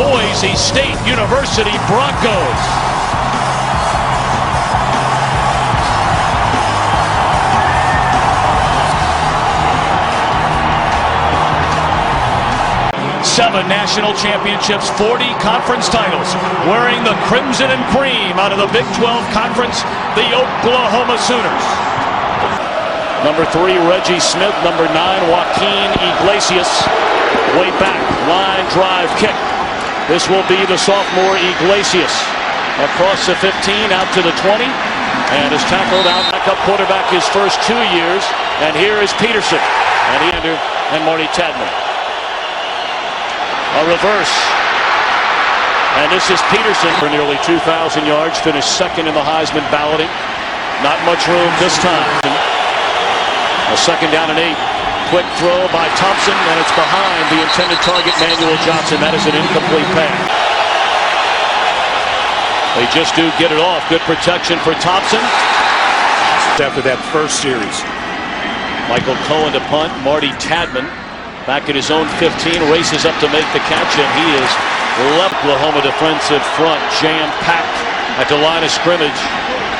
Boise State University Broncos. Seven national championships, 40 conference titles, wearing the crimson and cream out of the Big 12 Conference, the Oklahoma Sooners. Number 3, Reggie Smith. Number 9, Joaquin Iglesias. Way back, line drive kick. This will be the sophomore Iglesias. Across the 15, out to the 20, and is tackled out. Backup quarterback his first 2 years. And here is Peterson, and Marty Tadman. A reverse. And this is Peterson for nearly 2,000 yards. Finished second in the Heisman balloting. Not much room this time. A second down and 8. Quick throw by Thompson, and it's behind the intended target, Manuel Johnson. That is an incomplete pass. They just do get it off. Good protection for Thompson. After that first series. Michael Cohen to punt. Marty Tadman back at his own 15, races up to make the catch, and he is left. Oklahoma defensive front jam-packed at the line of scrimmage.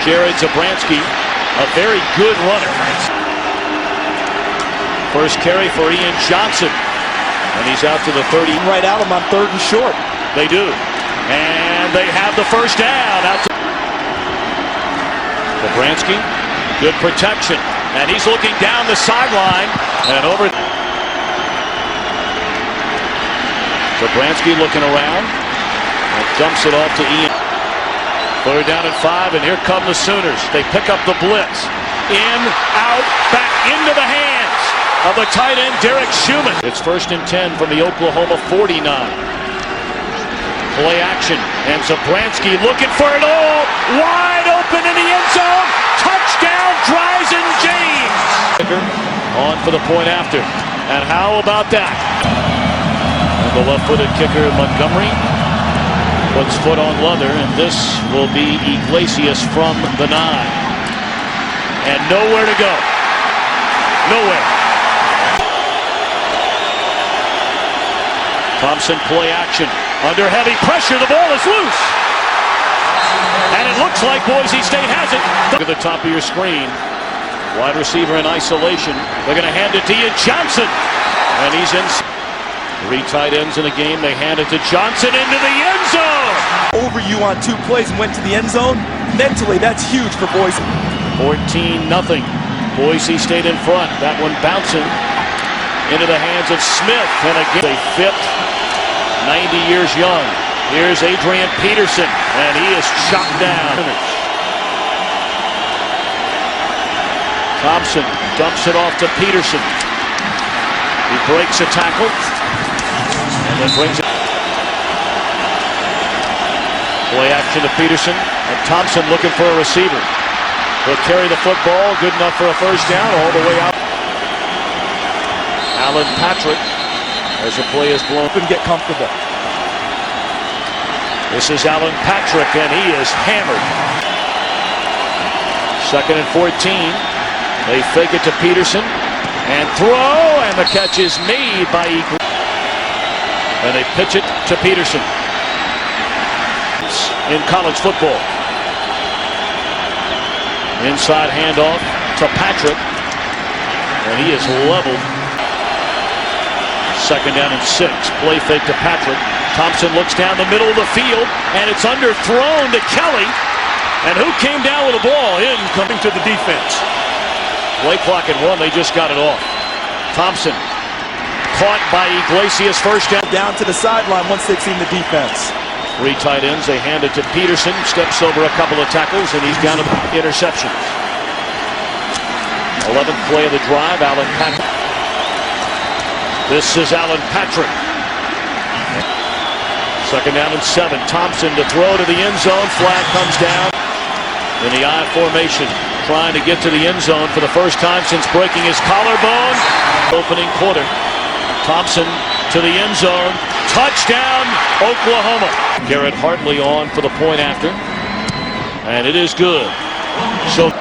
Jared Zabransky, a very good runner. First carry for Ian Johnson, and he's out to the 30. Right out him on 3rd and short. They do, and they have the first down. Out to Zabransky, good protection, and he's looking down the sideline and over. Zabransky looking around and dumps it off to Ian. 3rd down and 5, and here come the Sooners. They pick up the blitz. In, out, back into the hands of the tight end, Derek Schumann. It's 1st and 10 from the Oklahoma 49. Play action, and Zabransky looking for it all. Wide open in the end zone. Touchdown, Dryzen James. On for the point after. And how about that? And the left-footed kicker, Montgomery, puts foot on leather, and this will be Iglesias from the 9. And nowhere to go. Nowhere. Thompson play action. Under heavy pressure, the ball is loose. And it looks like Boise State has it. Look at the top of your screen. Wide receiver in isolation. They're going to hand it to Ian Johnson. And he's in. 3 tight ends in the game. They hand it to Johnson into the end zone. Over you on 2 plays and went to the end zone. Mentally, that's huge for Boise. 14-0. Boise State in front. That one bouncing into the hands of Smith. And again, they fit. 90 years young. Here's Adrian Peterson, and he is chopped down. Thompson dumps it off to Peterson. He breaks a tackle. And then brings it. Play action to Peterson, and Thompson looking for a receiver. He'll carry the football, good enough for a first down, all the way out. Alan Patrick, as the play is blown. And get comfortable. This is Alan Patrick, and he is hammered. 2nd and 14. They fake it to Peterson, and throw, and the catch is made by Eagle. And they pitch it to Peterson. In college football. Inside handoff to Patrick. And he is leveled. 2nd down and 6. Play fake to Patrick. Thompson looks down the middle of the field, and it's underthrown to Kelly. And who came down with the ball? In coming to the defense. Play clock at 1. They just got it off. Thompson. Caught by Iglesias, first down. Down to the sideline once they've seen the defense. 3 tight ends. They hand it to Peterson. Steps over a couple of tackles, and he's down to interceptions. 11th play of the drive, Alan Patrick. This is Alan Patrick. 2nd down and 7. Thompson to throw to the end zone. Flag comes down in the I formation. Trying to get to the end zone for the first time since breaking his collarbone. Opening quarter. Thompson to the end zone. Touchdown, Oklahoma. Garrett Hartley on for the point after. And it is good. So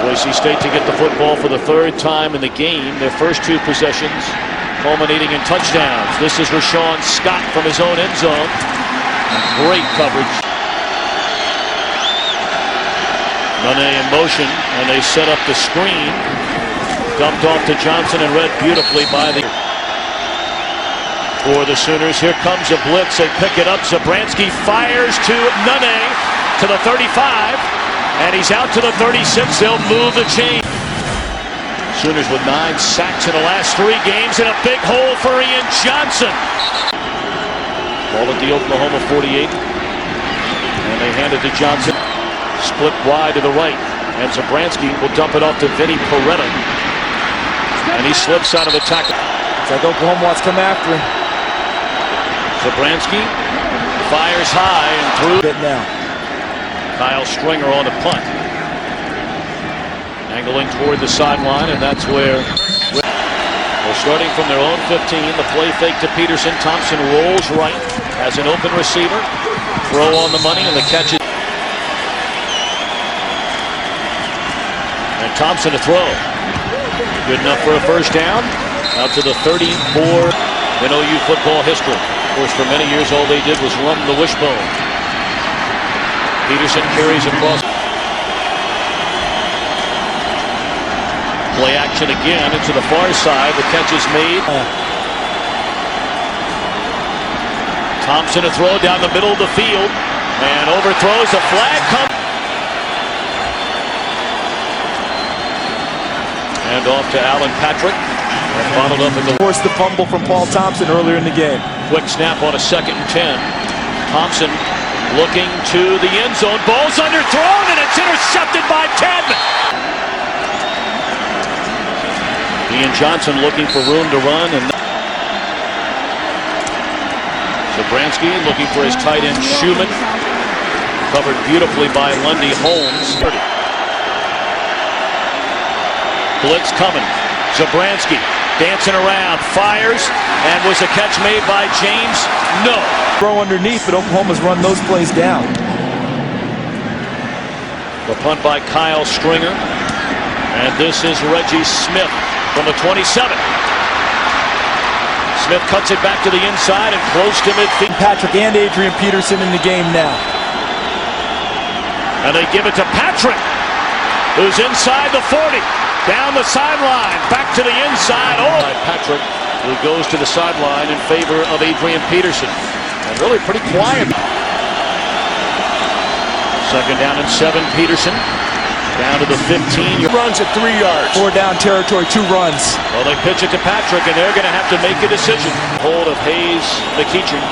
Boise State to get the football for the 3rd time in the game. Their first 2 possessions culminating in touchdowns. This is Rashawn Scott from his own end zone. Great coverage. Nunne in motion, and they set up the screen. Dumped off to Johnson and read beautifully by the... For the Sooners, here comes a blitz. They pick it up. Zabransky fires to Nunne to the 35, and he's out to the 36. They'll move the chain. Sooners with 9 sacks in the last 3 games, and a big hole for Ian Johnson. Ball at the Oklahoma 48, and they hand it to Johnson. Split wide to the right, and Zabransky will dump it off to Vinny Peretta, and he slips out of the tackle. It's like Oklahoma wants to come after him. Zabransky fires high and through. It now. Kyle Stringer on the punt. Angling toward the sideline, and that's where they're starting from their own 15. The play fake to Peterson. Thompson rolls right, has an open receiver. Throw on the money, and the catch is. And Thompson to throw. Good enough for a first down. Out to the 34 in OU football history. Of course, for many years, all they did was run the wishbone. Peterson carries across. Play action again into the far side. The catch is made. Thompson to throw down the middle of the field and overthrows. The flag comes. And off to Alan Patrick. And bottled up in the... Forced the fumble from Paul Thompson earlier in the game. Quick snap on a 2nd and 10. Thompson looking to the end zone. Ball's underthrown, and it's intercepted by 10. Ian Johnson looking for room to run, and Zabransky looking for his tight end Schumann. Covered beautifully by Lundy Holmes. Blitz coming. Zabransky dancing around, fires, and was a catch made by James? No. Throw underneath, but Oklahoma's run those plays down. The punt by Kyle Stringer, and this is Reggie Smith from the 27. Smith cuts it back to the inside and close to midfield. Patrick and Adrian Peterson in the game now. And they give it to Patrick, who's inside the 40. Down the sideline, back to the inside. Oh, Patrick, who goes to the sideline in favor of Adrian Peterson. And really pretty quiet. 2nd down and 7, Peterson. Down to the 15. Runs at 3 yards. 4 down territory, 2 runs. Well, they pitch it to Patrick, and they're going to have to make a decision. Hold of Hayes McEachern.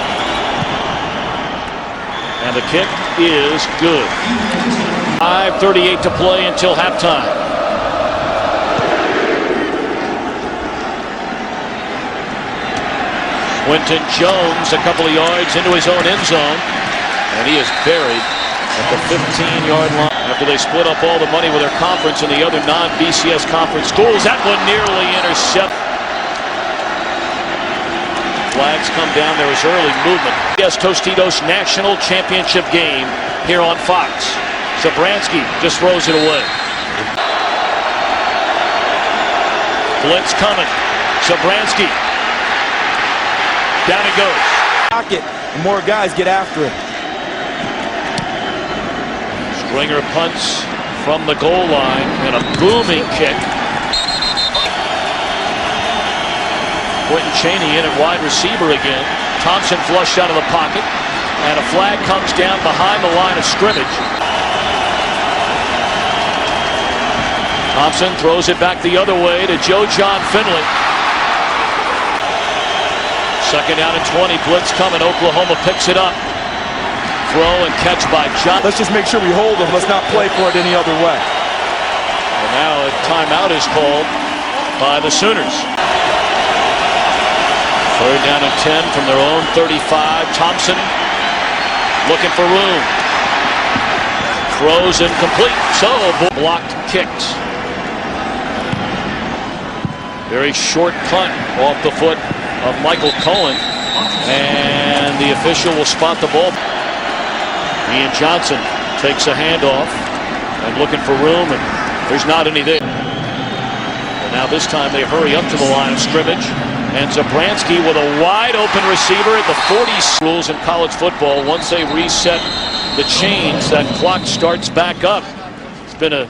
And the kick is good. 5:38 to play until halftime. Quentin Jones a couple of yards into his own end zone, and he is buried at the 15-yard line after they split up all the money with their conference and the other non-BCS conference schools. That one nearly intercepted. Flags come down. There is early movement. Yes, Tostitos National Championship game here on Fox. Zabransky just throws it away. Blitz coming. Zabransky. Down he goes. Pocket. And more guys get after it. Stringer punts from the goal line and a booming kick. Quentin Chaney in at wide receiver again. Thompson flushed out of the pocket, and a flag comes down behind the line of scrimmage. Thompson throws it back the other way to Joe John Finley. 2nd down and 20. Blitz coming. Oklahoma picks it up. Throw and catch by John. Let's just make sure we hold them. Let's not play for it any other way. And now a timeout is called by the Sooners. 3rd down and 10 from their own 35. Thompson looking for room. Throws incomplete. So blocked kicks. Very short punt off the foot of Michael Cohen, and the official will spot the ball. Ian Johnson takes a handoff and looking for room, and there's not any there. And now this time they hurry up to the line of scrimmage And Zabransky with a wide open receiver at the 40. Rules in college football, once they reset the chains, that clock starts back up. It's been a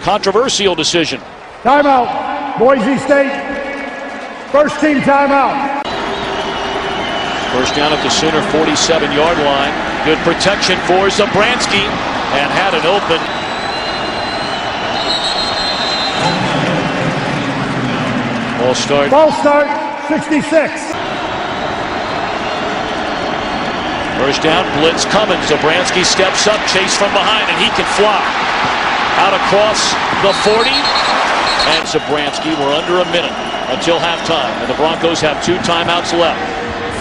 controversial decision. Timeout, Boise State. First team timeout. First down at the Sooner 47-yard line. Good protection for Zabransky, and had it open. Ball start, 66. First down, blitz coming. Zabransky steps up, chase from behind, and he can fly. Out across the 40. And Zabransky, we're under a minute until halftime, and the Broncos have 2 timeouts left.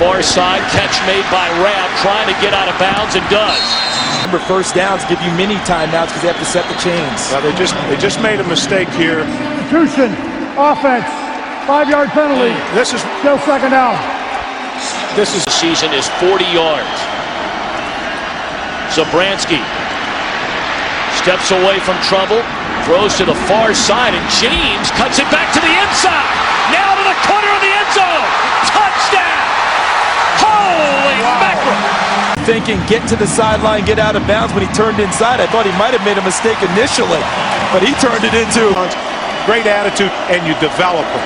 Far side catch made by Rabb, trying to get out of bounds, and does. Remember, first downs give you mini timeouts because they have to set the chains. Well, they just made a mistake here. Institution, offense, 5-yard penalty. This is Still second down. The season is 40 yards. Zabransky steps away from trouble, throws to the far side, and James cuts it back to the inside. Now to the corner of the end zone. Touchdown! Holy mackerel! Thinking, get to the sideline, get out of bounds. When he turned inside, I thought he might have made a mistake initially, but he turned it into great attitude, and you develop them.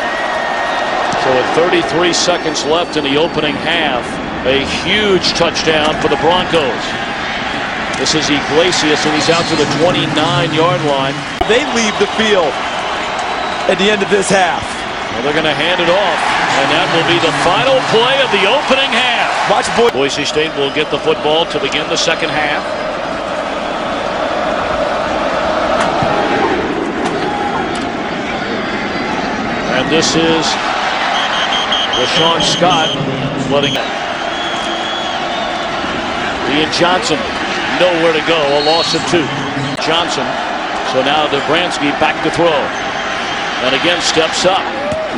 So with 33 seconds left in the opening half, a huge touchdown for the Broncos. This is Iglesias, and he's out to the 29-yard line. They leave the field at the end of this half. Well, they're going to hand it off, and that will be the final play of the opening half. Watch Boise State will get the football to begin the second half. And this is Rashawn Scott letting it. Ian Johnson, nowhere to go, a loss of 2. Johnson, so now Zabransky back to throw. And again steps up.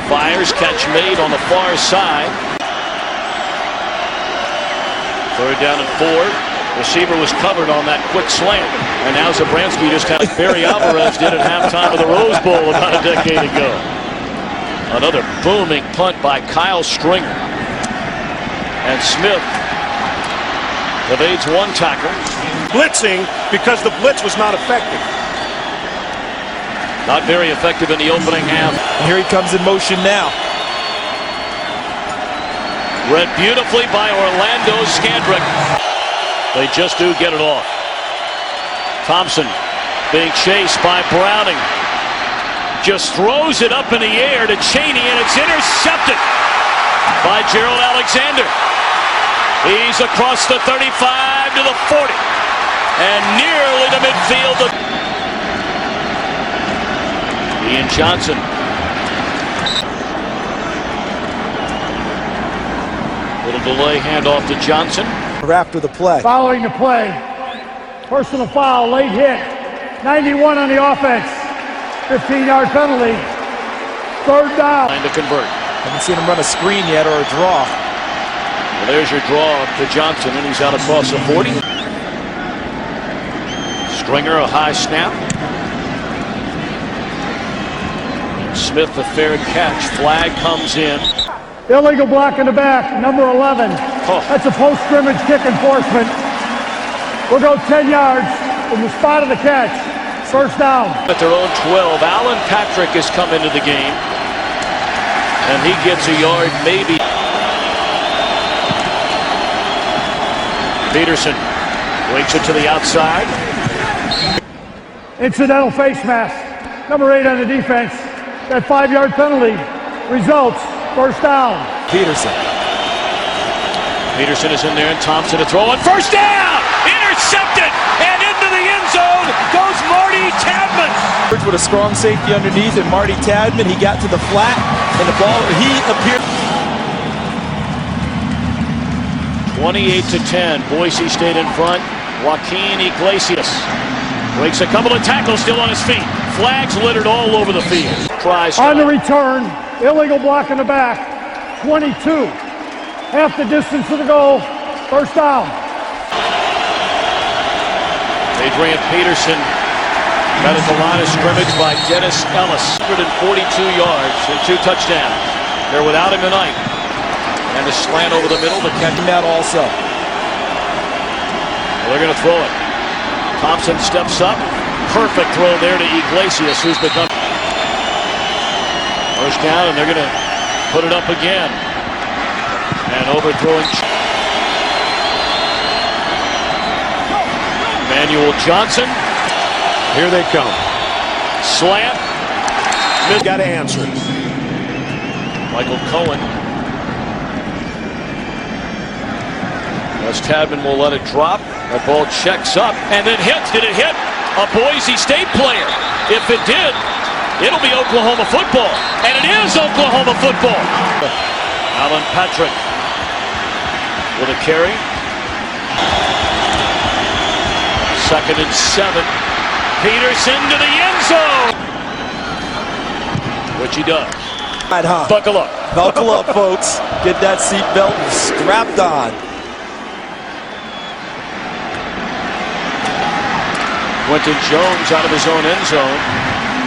Fires, catch made on the far side. Third down and 4. Receiver was covered on that quick slant. And now Zabransky just had like Barry Alvarez did at halftime of the Rose Bowl about a decade ago. Another booming punt by Kyle Stringer. And Smith evades 1 tackle. Blitzing because the blitz was not effective. Not very effective in the opening half. And here he comes in motion now. Read beautifully by Orlando Scandrick. They just do get it off. Thompson being chased by Browning. Just throws it up in the air to Chaney, and it's intercepted by Gerald Alexander. He's across the 35 to the 40 and nearly to midfield. Ian Johnson. Little delay, handoff to Johnson. After the play. Following the play, personal foul, late hit. 91 on the offense. 15-yard penalty. Third down. Trying to convert. Haven't seen him run a screen yet or a draw. Well, there's your draw to Johnson, and he's out across the 40. Stringer, a high snap. Smith, the fair catch. Flag comes in. Illegal block in the back, number 11. Oh. That's a post-scrimmage kick enforcement. We'll go 10 yards from the spot of the catch. First down. At their own 12, Alan Patrick has come into the game. And he gets a yard, maybe. Peterson wakes it to the outside. Incidental face mask. Number 8 on the defense. That 5-yard penalty results. First down. Peterson is in there, and Thompson to throw, and First down! Intercepted! And into the end zone goes Marty Tadman. with a strong safety underneath, and Marty Tadman, he got to the flat, and the ball, he appeared. 28-10, Boise State in front. Joaquin Iglesias breaks a couple of tackles, still on his feet. Flags littered all over the field. Tries on the return, illegal block in the back. 22, half the distance to the goal. First down. Adrian Peterson got at the line of scrimmage by Dennis Ellis. 142 yards and 2 touchdowns. They're without him tonight. And a slant over the middle to catch That also. They're going to throw it. Thompson steps up. Perfect throw there to Iglesias, who's become first down, and they're going to put it up again. And overthrowing Manuel Johnson. Here they come. Slant. Got to answer it. Michael Cohen. As Tadman will let it drop. That ball checks up and then hits. Did it hit a Boise State player? If it did, it'll be Oklahoma football. And it is Oklahoma football. Alan Patrick with a carry. 2nd and 7. Peterson to the end zone. Which he does. Right, huh? Buckle up. Buckle up, folks. Get that seatbelt strapped on. Quentin Jones out of his own end zone.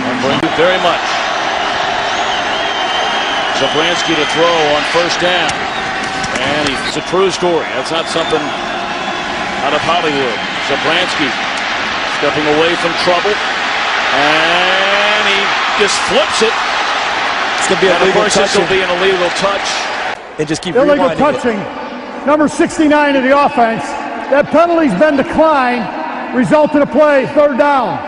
And thank you very much. Zabransky to throw on first down. And it's a true story. That's not something out of Hollywood. Zabransky stepping away from trouble. And he just flips it. It's going to be a legal touch. This will be an illegal touch. And just keep Illegal rewinding touching. Number 69 of the offense. That penalty's been declined. Result of the play, 3rd down.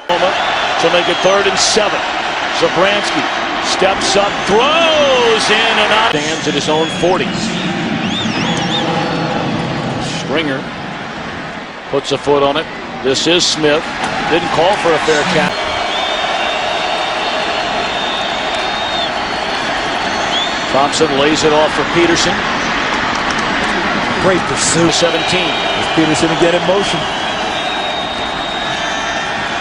To make it 3rd and 7. Zabransky steps up, throws in and out. Stands at his own 40. Stringer puts a foot on it. This is Smith. Didn't call for a fair catch. Thompson lays it off for Peterson. Great pursuit. 17. As Peterson again in motion.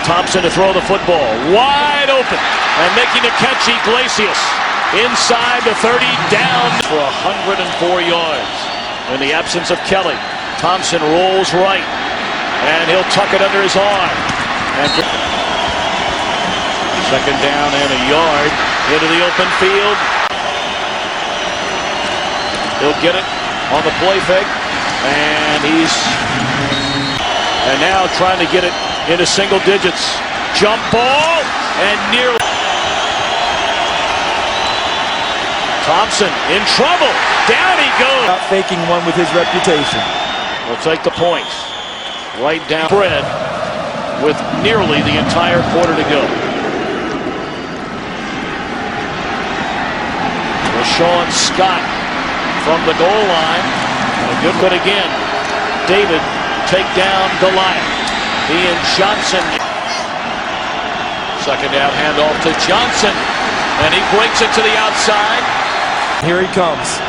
Thompson to throw the football. Wide open. And making the catch, Iglesias. Inside the 30, down for 104 yards. In the absence of Kelly, Thompson rolls right. And he'll tuck it under his arm. And 2nd down and a yard into the open field. He'll get it on the play fake. And now trying to get it into single digits. Jump ball and nearly. Thompson in trouble. Down he goes. Not faking one with his reputation. We'll take the points. Right down spread with nearly the entire quarter to go. Rashawn Scott from the goal line. A good one again. David take down Goliath. Ian Johnson. 2nd down handoff to Johnson. And he breaks it to the outside. Here he comes.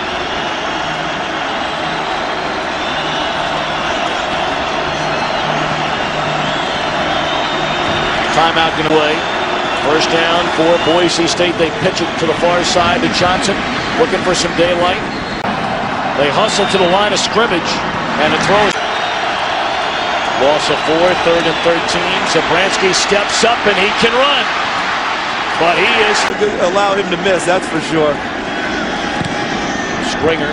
Timeout going away. First down for Boise State. They pitch it to the far side to Johnson. Looking for some daylight. They hustle to the line of scrimmage. And it throws. Loss of 4, 3rd and 13. Zabransky steps up and he can run. But he is. Allow him to miss, that's for sure. Stringer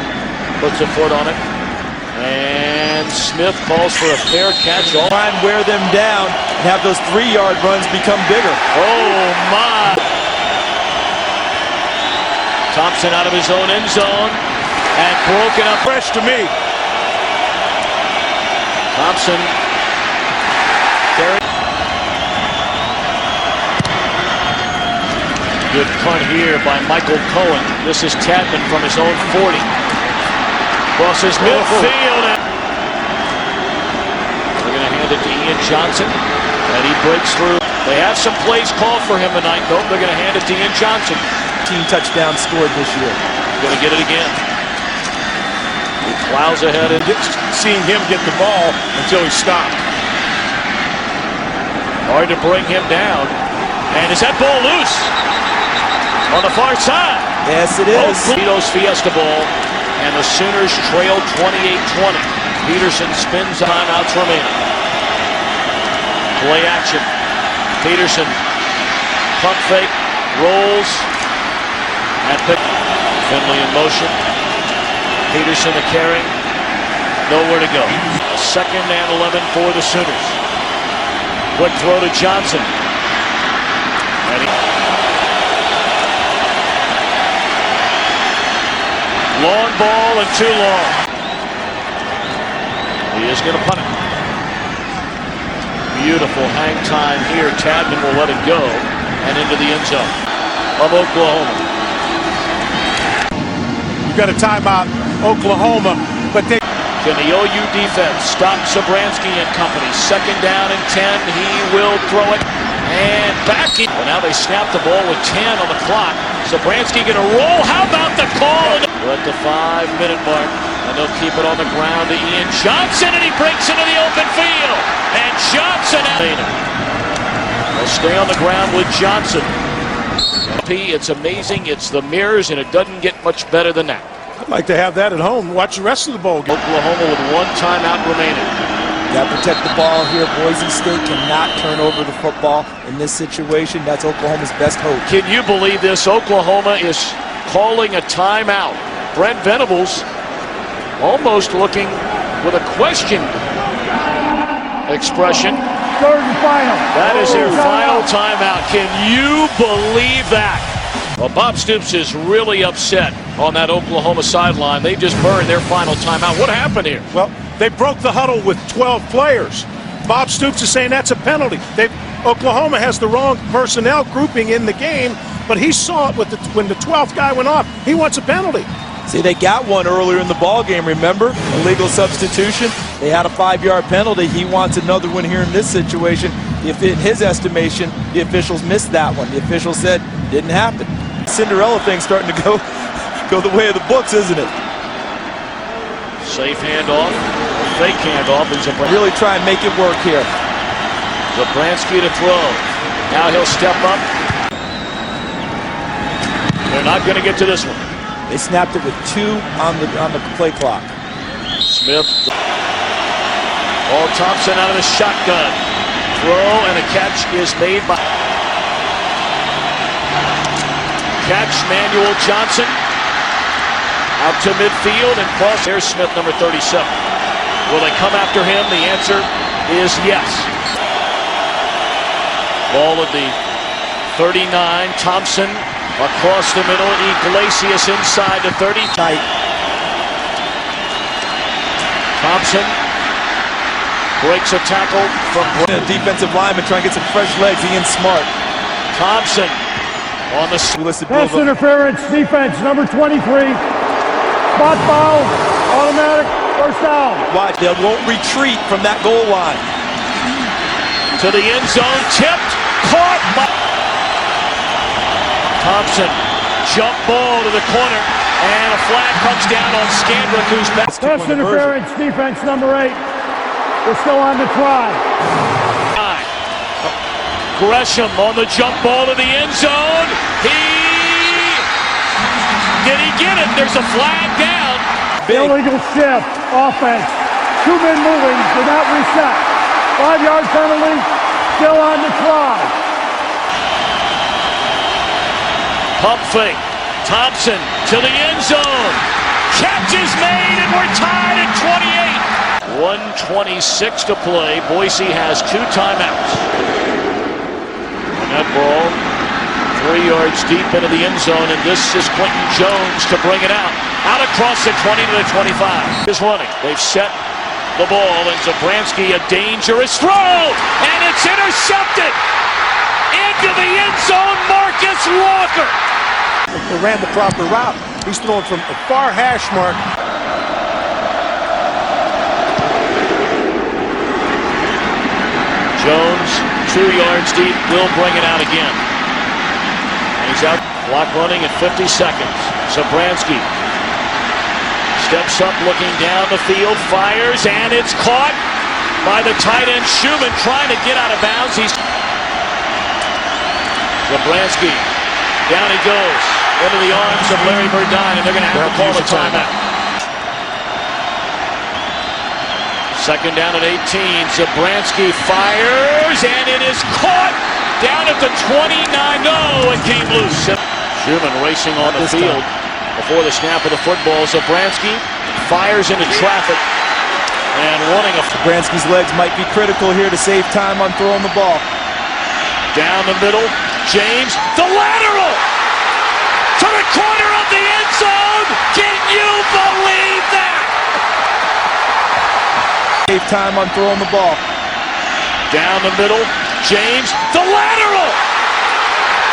puts a foot on it. And Smith calls for a fair catch. Try and wear them down and have those 3-yard runs become bigger. Oh, my. Thompson out of his own end zone. And broken up. Fresh to me. Thompson. Carry. Good punt here by Michael Cohen. This is Tadman from his own 40. Crosses midfield. And they're going to hand it to Ian Johnson. And he breaks through. They have some plays called for him tonight, though. They're going to hand it to Ian Johnson. Team touchdown scored this year. Going to get it again. He plows ahead and Seeing him get the ball until he stopped. hard to bring him down. And is that ball loose? On the far side. Yes, it is. Toledo's Fiesta ball. And the Sooners trail 28-20. Peterson spins timeouts remaining. Play action. Peterson. Pump fake. Rolls. And pick. Finley in motion. Peterson to carry. Nowhere to go. 2nd and 11 for the Sooners. Quick throw to Johnson. Long ball and too long. He is going to punt it. Beautiful hang time here. Tadman will let it go and into the end zone of Oklahoma. You got a timeout, Oklahoma, but they. Can the OU defense stop Zabransky and company? 2nd down and 10. He will throw it and back in. Well, now they snap the ball with 10 on the clock. Zabransky going to roll. How about the call? We're at the 5-minute mark, and they'll keep it on the ground to Ian Johnson, and he breaks into the open field. And Johnson out. They'll stay on the ground with Johnson. It's amazing. It's the mirrors, and it doesn't get much better than that. I'd like to have that at home. Watch the rest of the ball game. Oklahoma with 1 timeout remaining. Got to protect the ball here. Boise State cannot turn over the football in this situation. That's Oklahoma's best hope. Can you believe this? Oklahoma is calling a timeout. Brent Venables almost looking with a question expression. 3rd and final. That is their final timeout. Can you believe that? Well, Bob Stoops is really upset on that Oklahoma sideline. They just burned their final timeout. What happened here? Well, they broke the huddle with 12 players. Bob Stoops is saying that's a penalty. Oklahoma has the wrong personnel grouping in the game, but he saw it when the 12th guy went off. He wants a penalty. See, they got one earlier in the ball game, remember? Illegal substitution. They had a 5-yard penalty. He wants another one here in this situation. If in his estimation, the officials missed that one. The official said it didn't happen. Cinderella thing starting to go the way of the books, isn't it? Safe handoff, fake handoff, and really try and make it work here. Zabransky to throw. Now he'll step up. They're not going to get to this one. They snapped it with 2 on the play clock. Smith. Paul Thompson out of the shotgun. Throw and a catch is made by. Catch Manuel Johnson. Out to midfield and cross. There's Smith, number 37. Will they come after him? The answer is yes. Ball at the 39. Thompson across the middle. Iglesias inside the 30. Tight. Thompson breaks a tackle from defensive lineman trying to get some fresh legs. Ian Smart. Thompson on the pass interference defense, number 23. Spot foul, automatic, 1st down. Why? They won't retreat from that goal line. To the end zone, tipped, caught by Thompson. Jump ball to the corner, and a flag comes down on Scandrick, who's back. Pass interference defense, number 8. We're still on the try. Gresham on the jump ball to the end zone. Did he get it? There's a flag down. Illegal shift, offense. 2 men moving, did not reset. 5-yard penalty, still on the try. Pump fake. Thompson to the end zone. Catch is made, and we're tied at 28. 1:26 to play. Boise has 2 timeouts. And that ball 3 yards deep into the end zone, and this is Quentin Jones to bring it out. Out across the 20 to the 25. Is running. They've set the ball, and Zabransky, a dangerous throw, and it's intercepted. Into the end zone, Marcus Walker. They ran the proper route. He's throwing from a far hash mark. Jones, 2 yards deep, will bring it out again. He's out, clock running at 50 seconds. Zabransky steps up, looking down the field, fires, and it's caught by the tight end Schumann, trying to get out of bounds. Zabransky, down he goes, into the arms of Larry Burdine, and they're going to have to call a timeout. 2nd down at 18. Zabransky fires, and it is caught down at the 29. No, it came loose. Schumann racing on the field. The before the snap of the football. Zabransky fires into traffic and running a... Zabransky's legs might be critical here to save time on throwing the ball. Down the middle, James, the lateral to the corner of the end zone. Can you believe that? Save time on throwing the ball. Down the middle, James, the lateral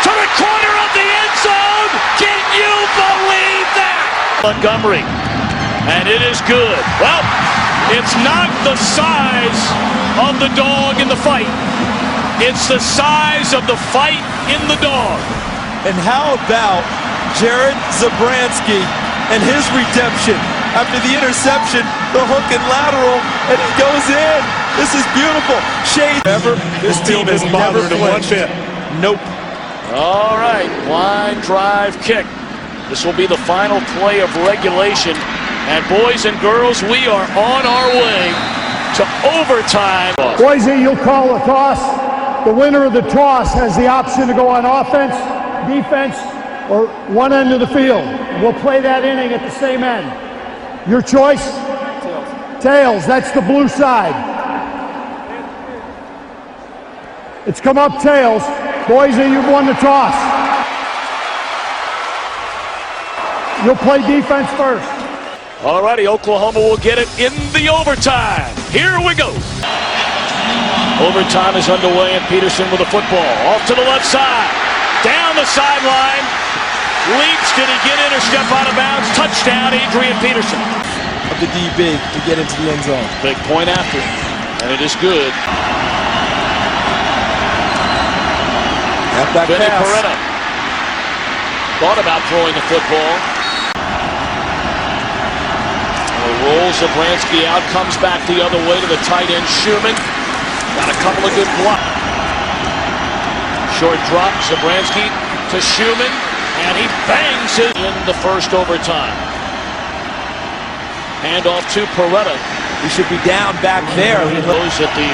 to the corner of the end zone. Can you believe that? Montgomery, and it is good. Well, it's not the size of the dog in the fight. It's the size of the fight in the dog. And how about Jared Zabransky and his redemption after the interception, the hook and lateral, and it goes in. This is beautiful. Shade. This team has never flinched. Nope. All right, line drive kick. This will be the final play of regulation. And boys and girls, we are on our way to overtime. Boise, you'll call the toss. The winner of the toss has the option to go on offense, defense, or one end of the field. We'll play that inning at the same end. Your choice? Tails. That's the blue side. It's come up tails. Boise, you've won the toss. You'll play defense first. All righty, Oklahoma will get it in the overtime. Here we go. Overtime is underway, and Peterson with the football. Off to the left side. Down the sideline. Leaks. Did he get in or step out of bounds? Touchdown, Adrian Peterson. Of the DB to get into the end zone. Big point after. And it is good. That Vinny pass. Peretta thought about throwing the football. Rolls Zabransky out, comes back the other way to the tight end, Schumann. Got a couple of good blocks. Short drop, Zabransky to Schumann, and he bangs it in the first overtime. Hand off to Peretta. He should be down back there. He goes at the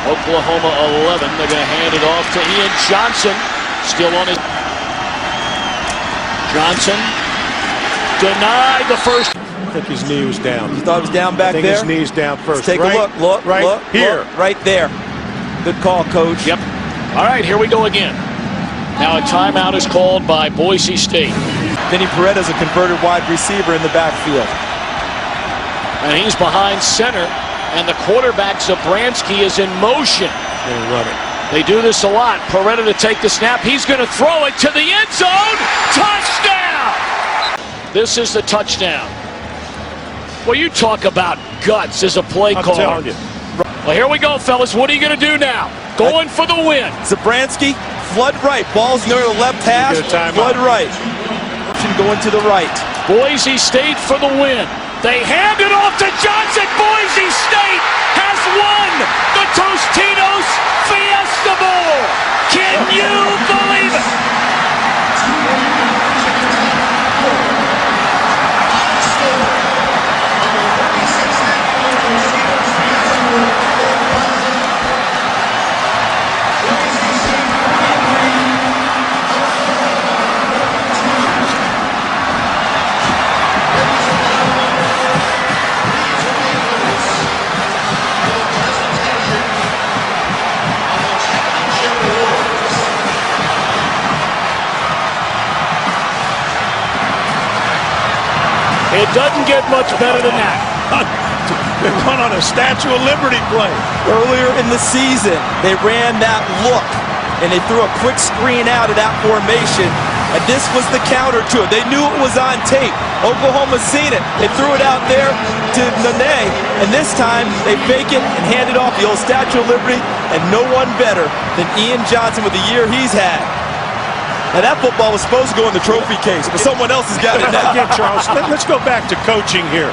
Oklahoma 11. They're going to hand it off to Ian Johnson. Still on his... Johnson denied the first... I think his knee was down. You thought it was down back I think there? his knee's down first. Let's take a look. Look, right look, here. Look, right there. Good call, Coach. Yep. All right, here we go again. Now a timeout is called by Boise State. Vinny Peretta is a converted wide receiver in the backfield. And he's behind center, and the quarterback, Zabransky, is in motion. Gonna run it. They do this a lot. Peretta to take the snap. He's going to throw it to the end zone. Touchdown! This is the touchdown. Well, you talk about guts as a play call. I'm telling you. Well, here we go, fellas. What are you going to do now? Going for the win. Zabransky, flood right. Ball's near the left hash. Flood right. Going to the right. Boise State for the win. They hand it off to Johnson. Boise State has won the Tostitos Fiesta Bowl. Can you believe it? It doesn't get much better than that. They run on a Statue of Liberty play. Earlier in the season, they ran that look, and they threw a quick screen out of that formation, and this was the counter to it. They knew it was on tape. Oklahoma's seen it. They threw it out there to Nene, and this time they fake it and hand it off the old Statue of Liberty, and no one better than Ian Johnson with the year he's had. Now that football was supposed to go in the trophy case, but someone else has got it now. Again, Charles, let's go back to coaching here.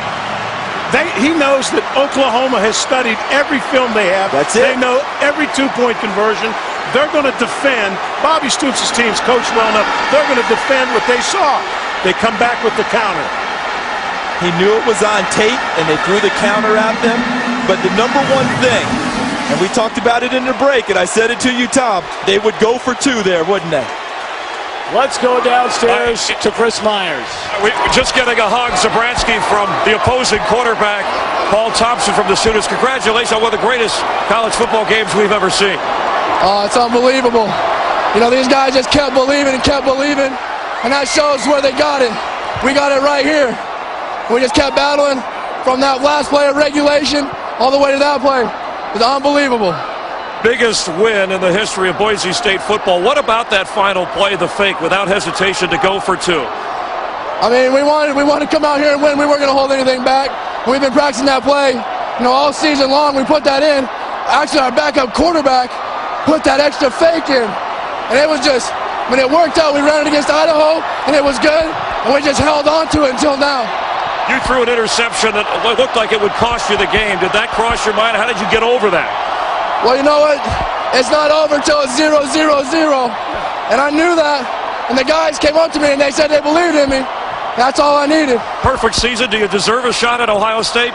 He knows that Oklahoma has studied every film they have. That's it. They know every two-point conversion. They're going to defend. Bobby Stoops' team's coached well enough. They're going to defend what they saw. They come back with the counter. He knew it was on tape, and they threw the counter at them. But the number one thing, and we talked about it in the break, and I said it to you, Tom, they would go for two there, wouldn't they? Let's go downstairs to Chris Myers. We're just getting a hug, Zabransky, from the opposing quarterback, Paul Thompson from the Sooners. Congratulations on one of the greatest college football games we've ever seen. It's unbelievable. You know, these guys just kept believing and kept believing, and that shows where they got it. We got it right here. We just kept battling from that last play of regulation all the way to that play. It was unbelievable. Biggest win in the history of Boise State football. What about that final play, the fake, without hesitation to go for two? I mean, we wanted to come out here and win. We weren't going to hold anything back. We've been practicing that play, you know, all season long. We put that in. Actually, our backup quarterback put that extra fake in, and it was just, when it worked out, we ran it against Idaho, and it was good, and we just held on to it until now. You threw an interception that looked like it would cost you the game. Did that cross your mind? How did you get over that? Well, you know what? It's not over till it's 0-0-0. And I knew that. And the guys came up to me and they said they believed in me. That's all I needed. Perfect season. Do you deserve a shot at Ohio State?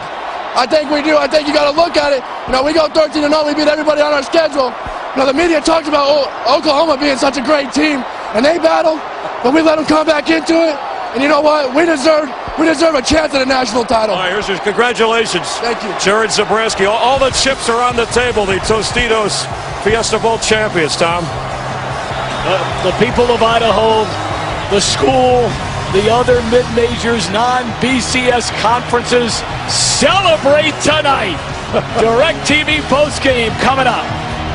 I think we do. I think you got to look at it. You know, we go 13-0. We beat everybody on our schedule. You know, the media talked about Oklahoma being such a great team. And they battled, but we let them come back into it. And you know what? We deserve a chance at a national title. All right, here's your congratulations. Thank you. Jared Zabransky. All the chips are on the table. The Tostitos Fiesta Bowl champions, Tom. The people of Idaho, the school, the other mid-majors, non-BCS conferences celebrate tonight. DirecTV postgame coming up.